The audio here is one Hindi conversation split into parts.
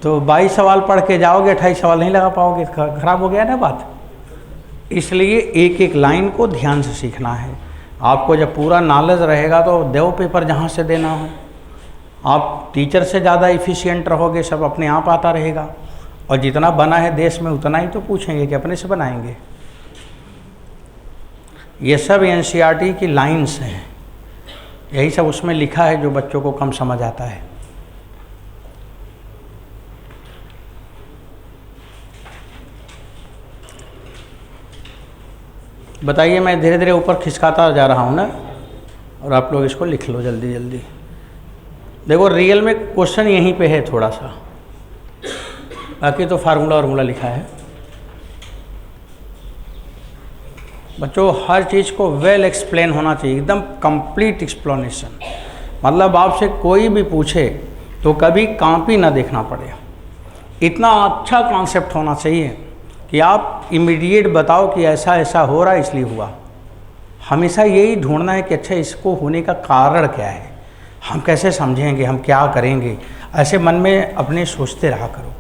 तो 22 सवाल पढ़ के जाओगे, 28 सवाल नहीं लगा पाओगे, खराब हो गया ना बात। इसलिए एक एक लाइन को ध्यान से सीखना है। आपको जब पूरा नॉलेज रहेगा तो दो पेपर जहाँ से देना हो, आप टीचर से ज़्यादा इफ़िशियंट रहोगे, सब अपने आप आता रहेगा। और जितना बना है देश में उतना ही तो पूछेंगे कि अपने से बनाएंगे। ये सब एनसीईआरटी की लाइंस हैं, यही सब उसमें लिखा है जो बच्चों को कम समझ आता है। बताइए, मैं धीरे धीरे ऊपर खिसकाता जा रहा हूँ ना, और आप लोग इसको लिख लो जल्दी जल्दी। देखो रियल में क्वेश्चन यहीं पे है थोड़ा सा, बाकी तो फार्मूला वार्मूला लिखा है। बच्चों हर चीज़ को वेल एक्सप्लेन होना चाहिए, एकदम कंप्लीट एक्सप्लेनेशन। मतलब आपसे कोई भी पूछे तो कभी कॉपी ना देखना पड़े, इतना अच्छा कॉन्सेप्ट होना चाहिए कि आप इमीडिएट बताओ कि ऐसा ऐसा हो रहा है इसलिए हुआ। हमेशा यही ढूंढना है कि अच्छा इसको होने का कारण क्या है, हम कैसे समझेंगे, हम क्या करेंगे, ऐसे मन में अपने सोचते रहा करो।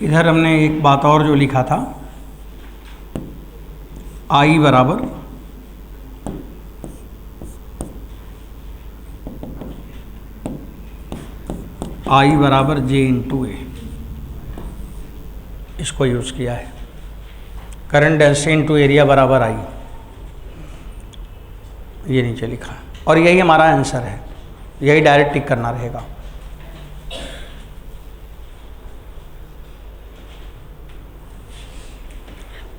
इधर हमने एक बात और जो लिखा था, आई बराबर जे इंटू ए, इसको यूज़ किया है। करंट डेंसिटी इंटू एरिया बराबर आई, ये नीचे लिखा है, और यही हमारा आंसर है, यही डायरेक्ट टिक करना रहेगा।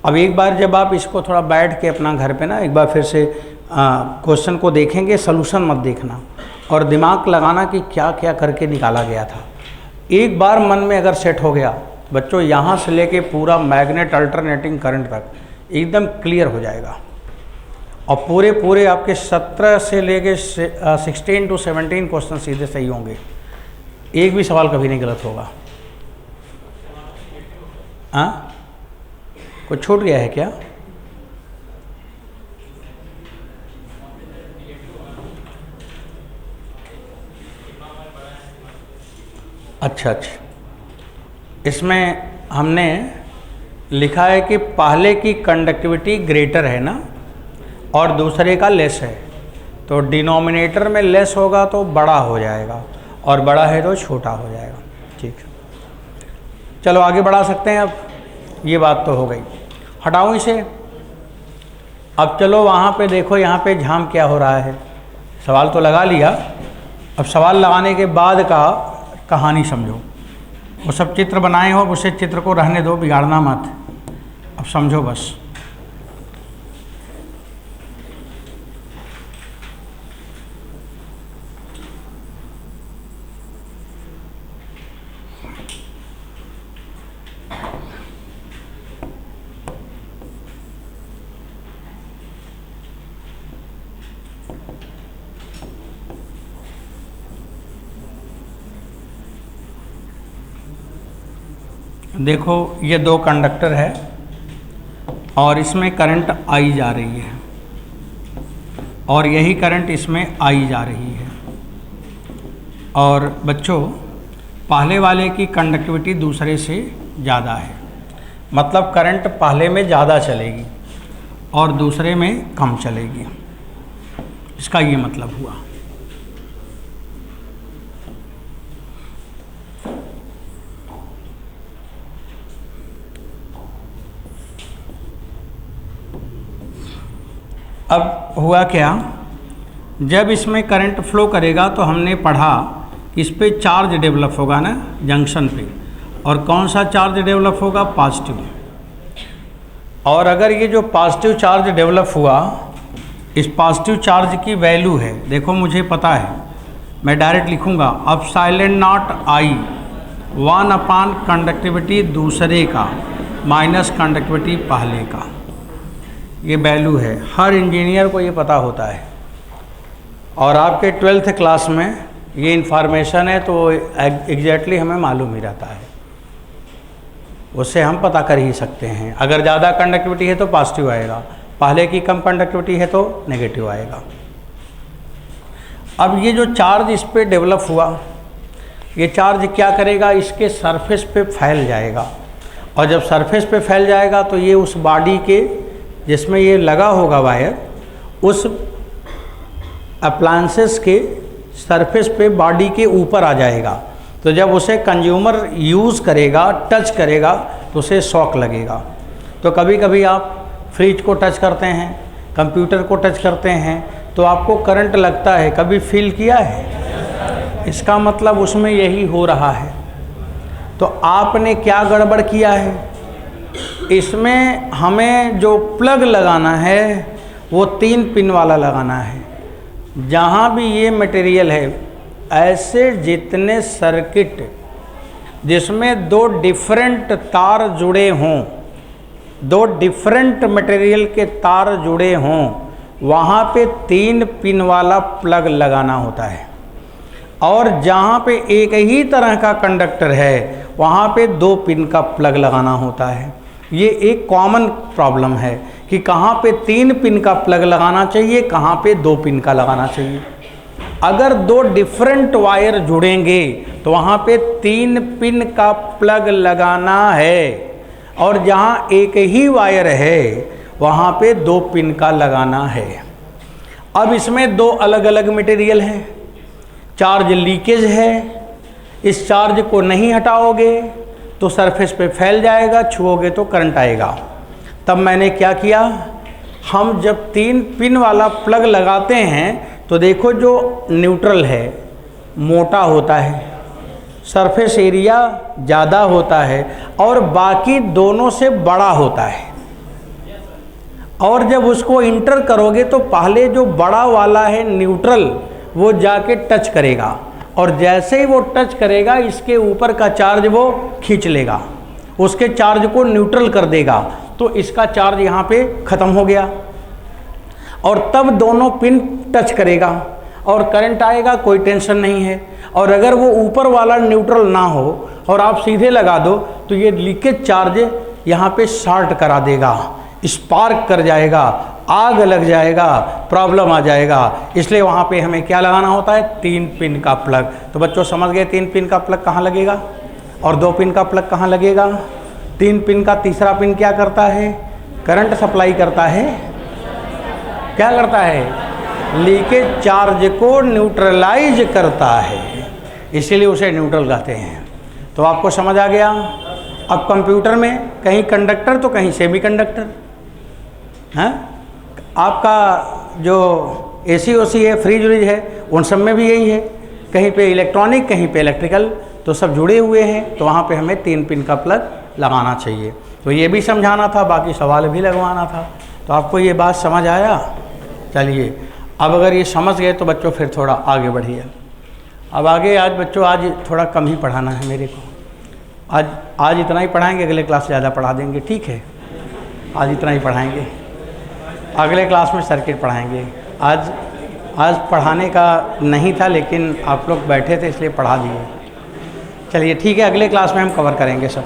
अब एक बार जब आप इसको थोड़ा बैठ के अपना घर पे ना एक बार फिर से क्वेश्चन को देखेंगे, सॉल्यूशन मत देखना और दिमाग लगाना कि क्या क्या करके निकाला गया था। एक बार मन में अगर सेट हो गया बच्चों, यहाँ से लेके पूरा मैग्नेट अल्टरनेटिंग करंट तक एकदम क्लियर हो जाएगा। और पूरे आपके 17 से लेके 16 to 17 क्वेश्चन सीधे सही होंगे, एक भी सवाल कभी नहीं गलत होगा। हाँ, कुछ छूट गया है क्या? अच्छा, इसमें हमने लिखा है कि पहले की कंडक्टिविटी ग्रेटर है ना, और दूसरे का लेस है, तो डिनोमिनेटर में लेस होगा तो बड़ा हो जाएगा, और बड़ा है तो छोटा हो जाएगा। ठीक है, चलो आगे बढ़ा सकते हैं। अब ये बात तो हो गई, हटाओ इसे। अब चलो वहाँ पे देखो, यहाँ पे झाम क्या हो रहा है। सवाल तो लगा लिया, अब सवाल लगाने के बाद का कहानी समझो। वो सब चित्र बनाए हो, उसे चित्र को रहने दो, बिगाड़ना मत, अब समझो बस। देखो ये दो कंडक्टर है और इसमें करंट आई जा रही है, और यही करंट इसमें आई जा रही है। और बच्चों पहले वाले की कंडक्टिविटी दूसरे से ज़्यादा है, मतलब करंट पहले में ज़्यादा चलेगी और दूसरे में कम चलेगी, इसका ये मतलब हुआ। अब हुआ क्या, जब इसमें करंट फ्लो करेगा तो हमने पढ़ा कि इस पे चार्ज डेवलप होगा ना जंक्शन पे, और कौन सा चार्ज डेवलप होगा? पॉजिटिव। और अगर ये जो पॉजिटिव चार्ज डेवलप हुआ, इस पॉजिटिव चार्ज की वैल्यू है, देखो मुझे पता है, मैं डायरेक्ट लिखूँगा एप्सिलॉन नॉट आई 1 कंडक्टिविटी दूसरे का माइनस कंडक्टिविटी पहले का, ये वैल्यू है। हर इंजीनियर को ये पता होता है। और आपके 12th क्लास में ये इन्फॉर्मेशन है तो एग्जैक्टली हमें मालूम ही रहता है, उससे हम पता कर ही सकते हैं। अगर ज़्यादा कंडक्टिविटी है तो पॉजिटिव आएगा, पहले की कम कंडक्टिविटी है तो नेगेटिव आएगा। अब ये जो चार्ज इस पे डेवलप हुआ, ये चार्ज क्या करेगा, इसके सरफेस पे फैल जाएगा, और जब सरफेस पे फैल जाएगा तो ये उस बॉडी के जिसमें ये लगा होगा वायर, उस अप्लायंसेस के सरफेस पे बॉडी के ऊपर आ जाएगा। तो जब उसे कंज्यूमर यूज़ करेगा, टच करेगा, तो उसे शॉक लगेगा। तो कभी कभी आप फ्रिज को टच करते हैं, कंप्यूटर को टच करते हैं, तो आपको करंट लगता है, कभी फील किया है? इसका मतलब उसमें यही हो रहा है। तो आपने क्या गड़बड़ किया है, इसमें हमें जो प्लग लगाना है वो 3 पिन वाला लगाना है। जहाँ भी ये मटेरियल है, ऐसे जितने सर्किट जिसमें 2 डिफरेंट तार जुड़े हों, 2 डिफरेंट मटेरियल के तार जुड़े हों, वहाँ पे 3 पिन वाला प्लग लगाना होता है। और जहाँ पे एक ही तरह का कंडक्टर है वहाँ पे 2 पिन का प्लग लगाना होता है। ये एक कॉमन प्रॉब्लम है कि कहाँ पे 3 पिन का प्लग लगाना चाहिए, कहाँ पे 2 पिन का लगाना चाहिए। अगर 2 डिफरेंट वायर जुड़ेंगे तो वहाँ पे 3 पिन का प्लग लगाना है, और जहाँ एक ही वायर है वहाँ पे 2 पिन का लगाना है। अब इसमें 2 अलग अलग मटेरियल हैं, चार्ज लीकेज है, इस चार्ज को नहीं हटाओगे तो सरफेस पे फैल जाएगा, छुओगे तो करंट आएगा। तब मैंने क्या किया, हम जब 3 पिन वाला प्लग लगाते हैं तो देखो जो न्यूट्रल है मोटा होता है, सरफेस एरिया ज़्यादा होता है, और बाकी दोनों से बड़ा होता है। और जब उसको इंटर करोगे तो पहले जो बड़ा वाला है न्यूट्रल, वो जाके टच करेगा, और जैसे ही वो टच करेगा इसके ऊपर का चार्ज वो खींच लेगा, उसके चार्ज को न्यूट्रल कर देगा, तो इसका चार्ज यहाँ पे ख़त्म हो गया। और तब दोनों पिन टच करेगा और करंट आएगा, कोई टेंशन नहीं है। और अगर वो ऊपर वाला न्यूट्रल ना हो और आप सीधे लगा दो तो ये लीकेज चार्ज यहाँ पे शॉर्ट करा देगा, स्पार्क कर जाएगा, आग लग जाएगा, प्रॉब्लम आ जाएगा। इसलिए वहाँ पे हमें क्या लगाना होता है, 3 पिन का प्लग। तो बच्चों समझ गए 3 पिन का प्लग कहाँ लगेगा और 2 पिन का प्लग कहाँ लगेगा। 3 पिन का तीसरा पिन क्या करता है, करंट सप्लाई करता है, क्या करता है, लीकेज चार्ज को न्यूट्रलाइज करता है, इसीलिए उसे न्यूट्रल कहते हैं। तो आपको समझ आ गया। अब कंप्यूटर में कहीं कंडक्टर तो कहीं सेमीकंडक्टर है, आपका जो एसी ओसी है, फ्रिज व्रिज है, उन सब में भी यही है, कहीं पे इलेक्ट्रॉनिक कहीं पे इलेक्ट्रिकल, तो सब जुड़े हुए हैं। तो वहाँ पे हमें 3 पिन का प्लग लगाना चाहिए। तो ये भी समझाना था, बाकी सवाल भी लगवाना था। तो आपको ये बात समझ आया। चलिए अब अगर ये समझ गए तो बच्चों फिर थोड़ा आगे बढ़िए। अब आगे आज बच्चों आज थोड़ा कम ही पढ़ाना है मेरे को, आज इतना ही पढ़ाएंगे, अगले क्लास ज़्यादा पढ़ा देंगे, ठीक है। आज इतना ही पढ़ाएंगे, अगले क्लास में सर्किट पढ़ाएंगे। आज पढ़ाने का नहीं था लेकिन आप लोग बैठे थे इसलिए पढ़ा दिए। चलिए ठीक है, अगले क्लास में हम कवर करेंगे सब।